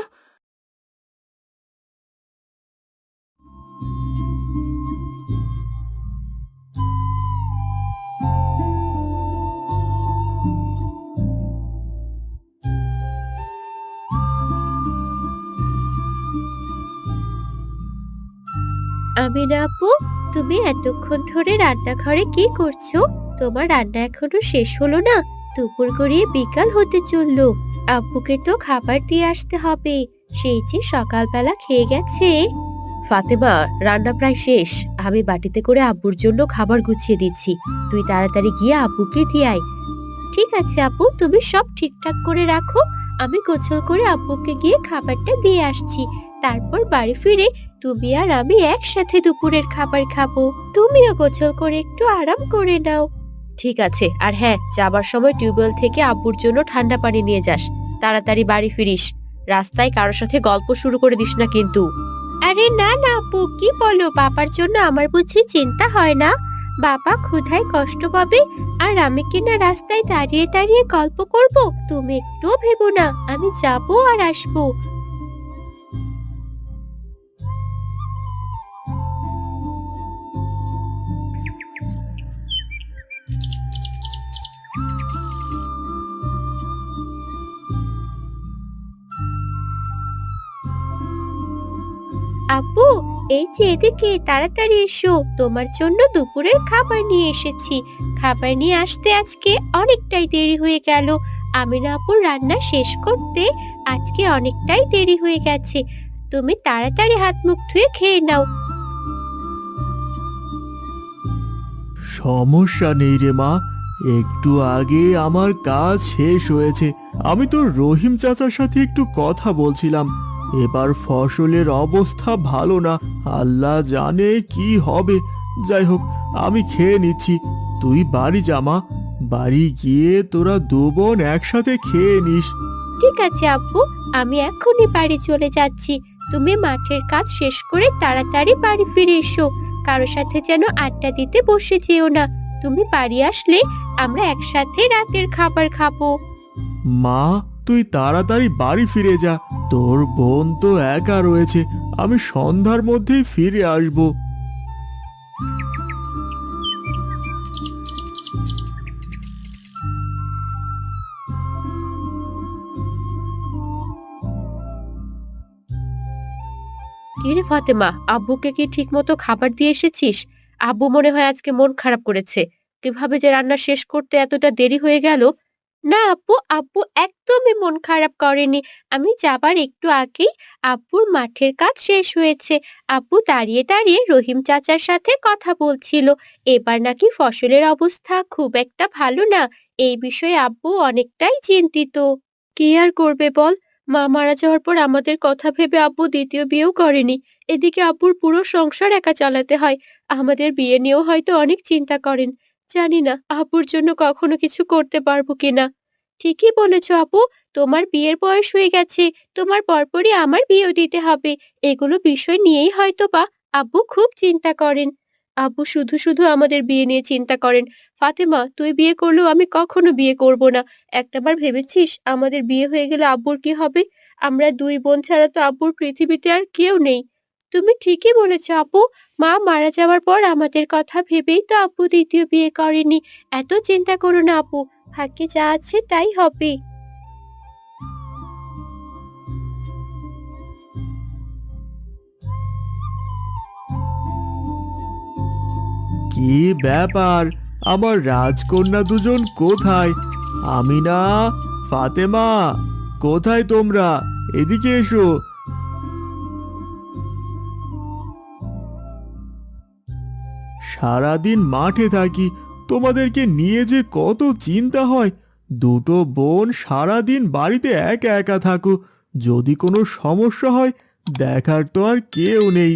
আমিনা আপু, তুমি এতক্ষণ ধরে রান্নাঘরে কি করছো? তোমার রান্না এখনো শেষ হলো না? দুপুর গড়িয়ে বিকাল হতে চললো। আব্বুকে তো খাবার দিয়ে আসতে হবে, সেই যে সকালবেলা খেয়ে গেছে। ফাতেমা, রান্না প্রায় শেষ। আমি বাটিতে করে আব্বুর জন্য খাবার গুছিয়ে দিচ্ছি। তুই তাড়াতাড়ি গিয়ে আব্বুকে দিয়ে আয়। ঠিক আছে আপু, তুমি সব ঠিকঠাক করে রাখো। আমি গোসল করে আব্বুকে গিয়ে খাবারটা দিয়ে আসছি। তারপর বাড়ি ফিরে তুমি আর আমি একসাথে দুপুরের খাবার খাবো। তুমিও গোসল করে একটু আরাম করে নাও। ঠিক আছে, আর হ্যাঁ, যাবার সময় টিউবওয়েল থেকে আব্বুর জন্য ঠান্ডা পানি নিয়ে যাস। তাড়াতাড়ি বাড়ি ফিরিস। রাস্তায় কারোর সাথে গল্প শুরু করে দিস না কিন্তু। আরে না না আপু, কি বলো? বাবার জন্য আমার বুঝি চিন্তা হয় না? বাবা ক্ষুধায় কষ্ট পাবে, আর আমি কিনা রাস্তায় দাঁড়িয়ে দাঁড়িয়ে গল্প করব? তুমি একটুও ভেবো না, আমি যাবো আর আসবো। আপু, এই যে এদিকে তাড়াতাড়ি এসো, তোমার জন্য দুপুরের খাবার নিয়ে এসেছি। খাবার নিয়ে আসতে আজকে অনেকটাই দেরি হয়ে গেল। আমিনা আপুর রান্না শেষ করতে আজকে অনেকটাই দেরি হয়ে গেছে। তুমি তাড়াতাড়ি হাত মুখ ধুয়ে খেয়ে নাও। সমস্যা নেই রে মা, একটু আগে আমার কাজ শেষ হয়েছে। আমি তো রহিম চাচার সাথে একটু কথা বলছিলাম। এবার ফসলের অবস্থা ভালো না, আল্লাহ জানে কি হবে। যাই হোক, আমি খেয়ে নিচ্ছি। তুই বাড়ি যা মা, বাড়ি গিয়ে তোরা দু বোন একসাথে খেয়ে নিস। ঠিক আছে আব্বু, আমি এখনই বাড়ি চলে যাচ্ছি। তুমি মাঠের কাজ শেষ করে তাড়াতাড়ি বাড়ি ফিরে এসো। কারোর সাথে যেন আড্ডা দিতে বসে যেও না। তুমি বাড়ি আসলে আমরা একসাথে রাতের খাবার খাবো। মা, তুই তাড়াতাড়ি বাড়ি ফিরে যা। তোর বোন তো একা রয়েছে, আমি সন্ধ্যার মধ্যেই ফিরে আসবো। কিরে ফাতেমা, আব্বুকে কি ঠিক মতো খাবার দিয়ে এসেছিস? আব্বু মনে হয় আজকে মন খারাপ করেছে। কিভাবে যে রান্না শেষ করতে এতটা দেরি হয়ে গেল। না আপু, আব্বু একদমই মন খারাপ করেনি। আমি যাবার একটু আগেই আব্বুর মাঠের কাজ শেষ হয়েছে। আব্বু দাঁড়িয়ে দাঁড়িয়ে রহিম চাচার সাথে কথা বলছিল। এবার নাকি ফসলের অবস্থা খুব একটা ভালো না। এই বিষয়ে আব্বু অনেকটাই চিন্তিত। কি আর করবে বল? মা মারা যাওয়ার পর আমাদের কথা ভেবে আব্বু দ্বিতীয় বিয়েও করেনি। এদিকে আব্বুর পুরো সংসার একা চালাতে হয়। আমাদের বিয়ে নিয়েও হয়তো অনেক চিন্তা করেন। জানি না আব্বুর জন্য কখনো কিছু করতে পারবো কিনা। ঠিকই বলেছ আপু, তোমার বিয়ের বয়স হয়ে গেছে। তোমার পরপরই আমার বিয়েও দিতে হবে। এগুলো বিষয় নিয়েই হয়তো বা আব্বু খুব চিন্তা করেন। আব্বু শুধু শুধু আমাদের বিয়ে নিয়ে চিন্তা করেন। ফাতেমা, তুই বিয়ে করলেও আমি কখনো বিয়ে করব না। একটাবার ভেবেছিস আমাদের বিয়ে হয়ে গেলে আব্বুর কি হবে? আমরা দুই বোন ছাড়া তো আব্বুর পৃথিবীতে আর কেউ নেই। তুমি ঠিকই বলেছ আপু, মা মারা যাওয়ার পর আমাদের কথা ভেবেই তো আব্বু দ্বিতীয় বিয়ে করেনি। এত চিন্তা করো না আপু, ভাগ্যে যা আছে তাই হবে। কি ব্যাপার, আমার রাজকন্যা দুজন কোথায়? আমিনা, ফাতেমা, কোথায় তোমরা? এদিকে এসো। সারাদিন মাঠে থাকি, তোমাদেরকে নিয়ে যে কত চিন্তা হয়। দুটো বোন সারাদিন বাড়িতে একা একা থাকো, যদি কোনো সমস্যা হয় দেখার তো আর কেউ নেই।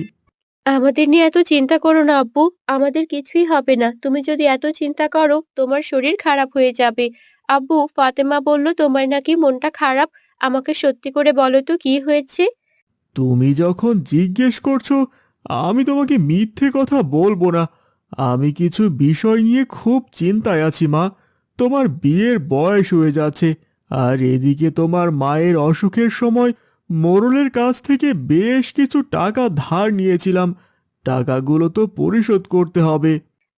আমাদের নিয়ে এত চিন্তা করো না আব্বু, আমাদের কিছুই হবে না। তুমি যদি এত চিন্তা করো তোমার শরীর খারাপ হয়ে যাবে। আব্বু, ফাতেমা বলল তোমার নাকি মনটা খারাপ। আমাকে সত্যি করে বলো তো কি হয়েছে? তুমি যখন জিজ্ঞেস করছো, আমি তোমাকে মিথ্যে কথা বলবো না। আমি কিছু বিষয় নিয়ে খুব চিন্তায় আছি মা। তোমার বিয়ের বয়স হয়ে যাচ্ছে, আর এদিকে তোমার মায়ের অসুখের সময় মোড়লের কাছ থেকে বেশ কিছু টাকা ধার নিয়েছিলাম। টাকাগুলো তো পরিশোধ করতে হবে।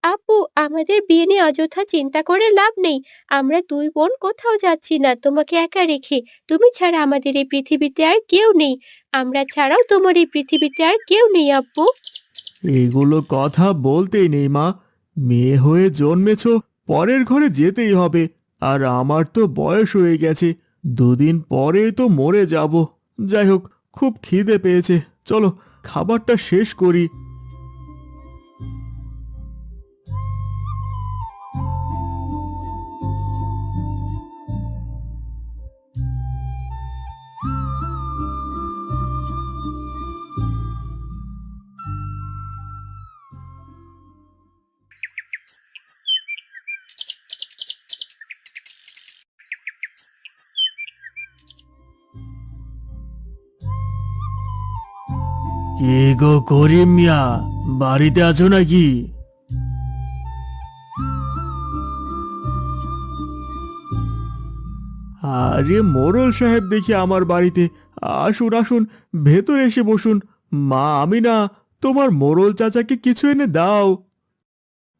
আপু, আমাদের বিয়ে নিয়ে অযথা চিন্তা করে লাভ নেই। আমরা দুই বোন কোথাও যাচ্ছি না তোমাকে একা রেখে। তুমি ছাড়া আমাদের এই পৃথিবীতে আর কেউ নেই। আমরা ছাড়াও তোমার এই পৃথিবীতে আর কেউ নেই আব্বু। এগুলো কথা বলতেই নেই মা। মেয়ে হয়ে জন্মেছ, পরের ঘরে যেতেই হবে। আর আমার তো বয়স হয়ে গেছে, দুদিন পরেই তো মরে যাব। যাই হোক, খুব খিদে পেয়েছে, চলো খাবারটা শেষ করি। কে গো করিম মিয়া, বাড়িতে আছো নাকি? আরে মোড়ল সাহেব দেখি আমার বাড়িতে। আসুন আসুন, ভেতরে এসে বসুন। মা আমিনা, তোমার মোড়ল চাচাকে কিছু এনে দাও।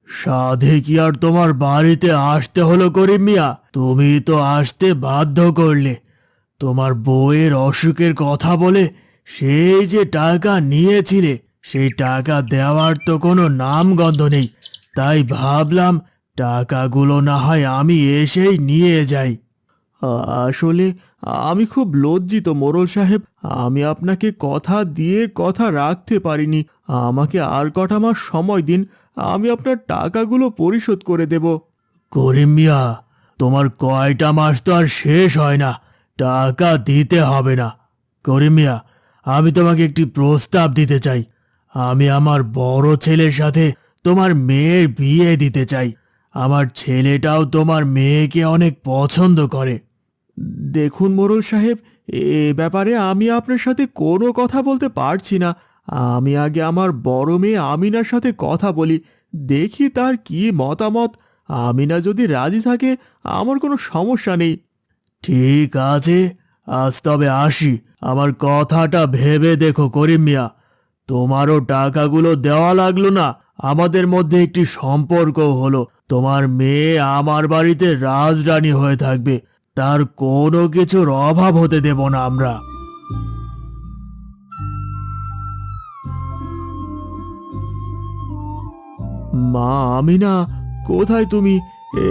সাধে কি আর তোমার বাড়িতে আসতে হলো করিম মিয়া? তুমি তো আসতে বাধ্য করলে। তোমার বউয়ের অসুখের কথা বলে সেই যে টাকা নিয়েছিলে, সেই টাকা দেওয়ার তো কোনো নামগন্ধ নেই। তাই ভাবলাম টাকাগুলো না হয় আমি এসেই নিয়ে যাই। আসলে আমি খুব লজ্জিত মোড়ল সাহেব। আমি আপনাকে কথা দিয়ে কথা রাখতে পারিনি। আমাকে আর কটা মাস সময় দিন, আমি আপনার টাকাগুলো পরিশোধ করে দেব। করিম মিয়া, তোমার কয়টা মাস তো আর শেষ হয় না, টাকা দিতে হবে না। করিম মিয়া, আমি তোমাকে একটি প্রস্তাব দিতে চাই। আমি আমার বড় ছেলের সাথে তোমার মেয়ের বিয়ে দিতে চাই। আমার ছেলেটাও তোমার মেয়েকে অনেক পছন্দ করে। দেখুন মোড়ল সাহেব, এ ব্যাপারে আমি আপনার সাথে কোনো কথা বলতে পারছি না। আমি আগে আমার বড় মেয়ে আমিনার সাথে কথা বলি, দেখি তার কি মতামত। আমিনা যদি রাজি থাকে আমার কোনো সমস্যা নেই। ঠিক আছে, আজ তবে আসি। আমার কথাটা ভেবে দেখো করিম মিয়া, তোমারও টাকাগুলো দেওয়া লাগলো না, আমাদের মধ্যে একটি সম্পর্ক হলো। তোমার মেয়ে আমার বাড়িতে রাজরানী হয়ে থাকবে, তার কোনো কিছুর অভাব হতে দেব না আমরা। মা আমিনা, কোথায় তুমি?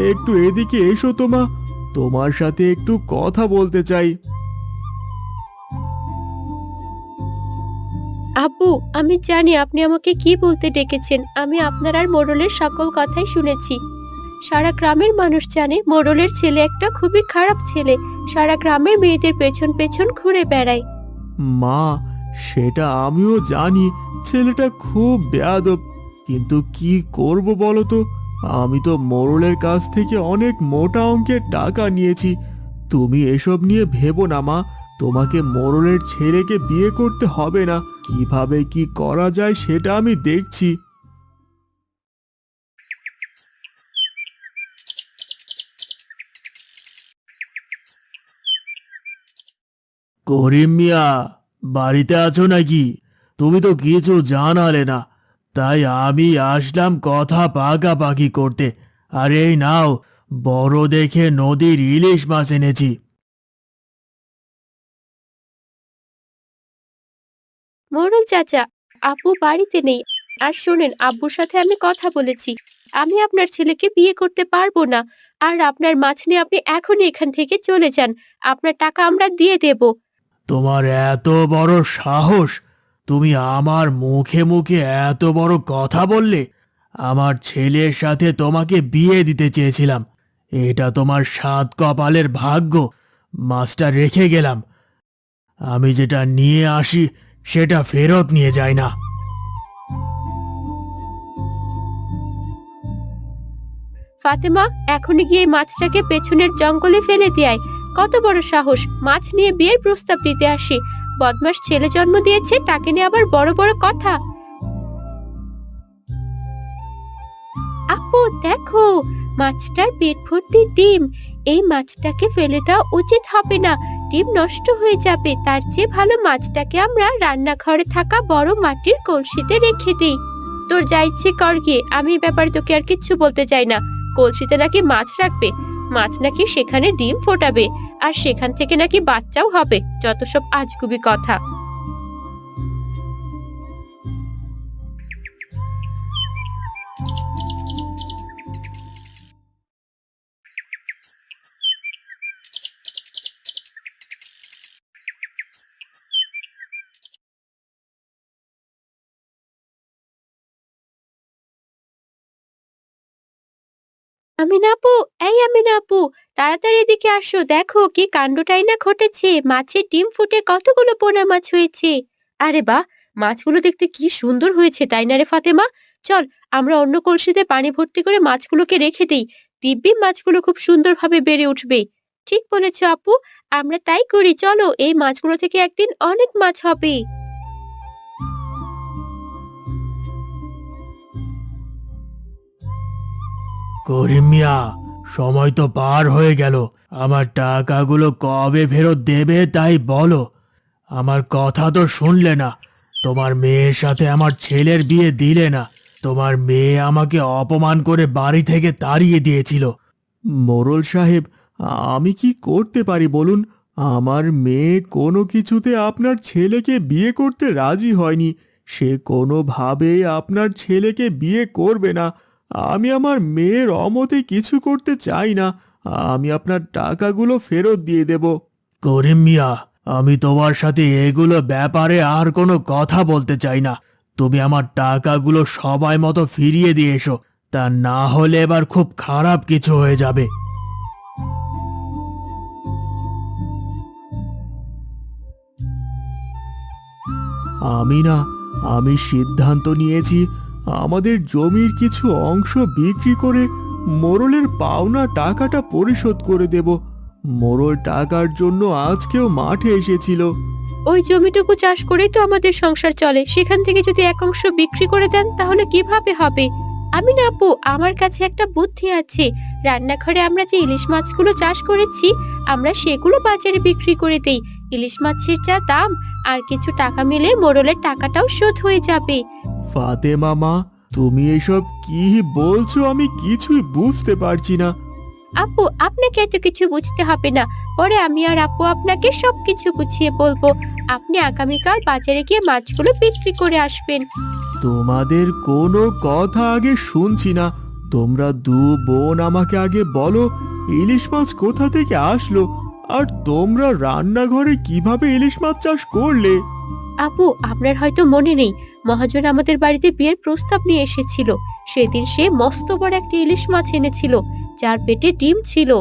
একটু এদিকে এসো তো মা, তোমার সাথে একটু কথা বলতে চাই। আব্বু, আমি জানি আপনি আমাকে কি বলতে ডেকেছেন। আমি আপনার আর মোড়লের সকল কথাই শুনেছি। সারা গ্রামের মানুষ জানে মোড়লের ছেলে একটা খুবই খারাপ ছেলে। সারা গ্রামের মেয়েদের পেছন পেছন ঘুরে বেড়ায়। মা, সেটা আমিও জানি, ছেলেটা খুব বেয়াদব। কিন্তু কি করব বলো তো? আমি তো মোড়লের কাছ থেকে অনেক মোটা অঙ্কের টাকা নিয়েছি। তুমি এসব নিয়ে ভেবো না মা, তোমাকে মোড়লের ছেলেকে বিয়ে করতে হবে না। কিভাবে কি করা যায় সেটা আমি দেখছি। করিম মিয়া, বাড়িতে আছো নাকি? তুমি তো কিছু জানালে না, তাই আমি আসলাম কথা পাকাপাকি করতে। আর এই নাও, বড় দেখে নদীর ইলিশ মাছ এনেছি। মোড়ল চাচা, আপু বাড়িতে নেই। আর শোনেন, আব্বুর সাথে আমি কথা বলেছি, আমি আপনার ছেলেকে বিয়ে করতে পারবো না। আর আপনার মাছ নিয়ে আপনি এখনই এখান থেকে চলে যান, আপনার টাকা আমরা দিয়ে দেব। তোমার এত বড় সাহস! তুমি আমার মুখে মুখে এত বড় কথা বললে! আমার ছেলের সাথে তোমাকে বিয়ে দিতে চেয়েছিলাম, এটা তোমার সাত কপালের ভাগ্য। মাছটা রেখে গেলাম, আমি যেটা নিয়ে আসি সেটা ফেরত নিয়ে যায় না। ফাতেমা, এখনই গিয়ে এই মাছটাকে পেছনের জঙ্গলে ফেলে দেয়। কত বড় সাহস, মাছ নিয়ে বিয়ের প্রস্তাব দিতে আসে। বদমাস ছেলে জন্ম দিয়েছে, তাকে নিয়ে আবার বড় বড় কথা। আপু দেখো, মাছটার পেট ভর্তি ডিম। এই মাছটাকে ফেলে দেওয়া উচিত হবে না, ডিম নষ্ট হয়ে যাবে। তার চেয়ে ভালো মাছটাকে আমরা রান্নাঘরে থাকা বড় মাটির কলসিতে রেখে দিই। তোর যা ইচ্ছে কর গিয়ে, আমি এই ব্যাপারে তোকে আর কিচ্ছু বলতে চাই না। কলসিতে নাকি মাছ রাখবে, মাছ নাকি সেখানে ডিম ফোটাবে, আর সেখান থেকে নাকি বাচ্চাও হবে। যত সব আজগুবি কথা। আমিনা আপু, এই আমিনা আপু, তাড়াতাড়ি এদিকে আসো। দেখো কি কাণ্ডটাই না ঘটেছে, মাছের ডিম ফুটে কতগুলো পোনা মাছ হয়েছে। আরে বাহ, মাছগুলো দেখতে কি সুন্দর হয়েছে, তাই না রে ফাতেমা? চল, আমরা অন্য কলসিতে পানি ভর্তি করে মাছগুলোকে রেখে দেই। দিব্যি মাছগুলো খুব সুন্দরভাবে বেড়ে উঠবে। ঠিক বলেছো আপু, আমরা তাই করি। চলো, এই মাছগুলো থেকে একদিন অনেক মাছ হবে। করিম মিয়া, সময় তো পার হয়ে গেল, আমার টাকাগুলো কবে ফেরত দেবে তাই বলো। আমার কথা তো শুনলে না, তোমার মেয়ের সাথে আমার ছেলের বিয়ে দিলে না। তোমার মেয়ে আমাকে অপমান করে বাড়ি থেকে তাড়িয়ে দিয়েছিল। মোড়ল সাহেব, আমি কি করতে পারি বলুন? আমার মেয়ে কোনো কিছুতে আপনার ছেলেকে বিয়ে করতে রাজি হয়নি। সে কোনোভাবেই আপনার ছেলেকে বিয়ে করবে না। আমি আমার মেয়ের অমতে কিছু করতে চাই না। আমি আপনার টাকাগুলো ফেরত দিয়ে দেব। করিম মিয়া, আমি তোমার সাথে এগুলো ব্যাপারে আর কোনো কথা বলতে চাই না। তুমি আমার টাকাগুলো সবাই মতো ফিরিয়ে দিয়ে এসো, তা না হলে এবার খুব খারাপ কিছু হয়ে যাবে। আমি সিদ্ধান্ত নিয়েছি, আমাদের জমির কিছু অংশ বিক্রি করে মোড়লের পাওনা টাকাটা পরিশোধ করে দেব। মোড়ল টাকার জন্য আজকেও মাঠে এসেছিল। ওই জমিটুকু চাষ করেই তো আমাদের সংসার চলে, সেখান থেকে যদি এক অংশ বিক্রি করে দেন তাহলে কিভাবে হবে? আমিনা আপু, আমার কাছে একটা বুদ্ধি আছে। রান্নাঘরে আমরা যে ইলিশ মাছগুলো চাষ করেছি, আমরা সেগুলো বাজারে বিক্রি করে দেই। ইলিশ মাছের যা দাম, আর কিছু টাকা মিলে মোড়লের টাকাটাও শোধ হয়ে যাবে। ফাতেমা মা, তুমি এসব কি বলছো? আমি কিছুই বুঝতে পারছি না। আপু, আপনাকে এত কিছু বুঝতে হবে না, পরে আমি আর আপু আপনাকে সবকিছু বুঝিয়ে বলবো। আপনি আগামীকাল বাজারে গিয়ে মাছগুলো বিক্রি করে আসবেন। তোমাদের কোনো কথা আগে শুনছি না। তোমরা দু বোন আমাকে আগে বলো, ইলিশ মাছ কোথা থেকে আসলো, আর তোমরা রান্নাঘরে কিভাবে ইলিশ মাছ চাষ করলে? আপু, আপনার হয়তো মনে নেই, মহাজন আমাদের বাড়িতে বিয়ের প্রস্তাব নিয়ে এসেছিল। সেদিন সে মস্ত বড় একটা ইলিশ মাছ এনেছিল, যার পেটে ডিম ছিল।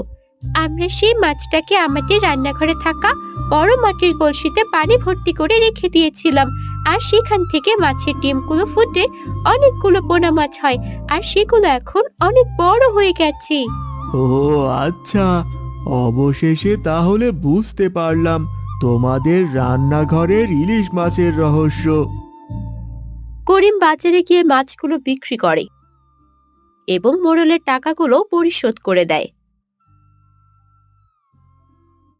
আমরা সেই মাছটাকে আমাদের রান্নাঘরে থাকা বড় মাটির কলসিতে পানি ভর্তি করে রেখে দিয়েছিলাম। আর সেখান থেকে মাছের ডিমগুলো ফুটে অনেকগুলো পোনা মাছ হয়, আর সেগুলো এখন অনেক বড় হয়ে গেছে। ও আচ্ছা, অবশেষে তাহলে বুঝতে পারলাম তোমাদের রান্নাঘরের ইলিশ মাছের রহস্য। করিম বাজারে গিয়ে মাছগুলো বিক্রি করে এবং মোড়লের টাকাগুলো পরিশোধ করে দেয়।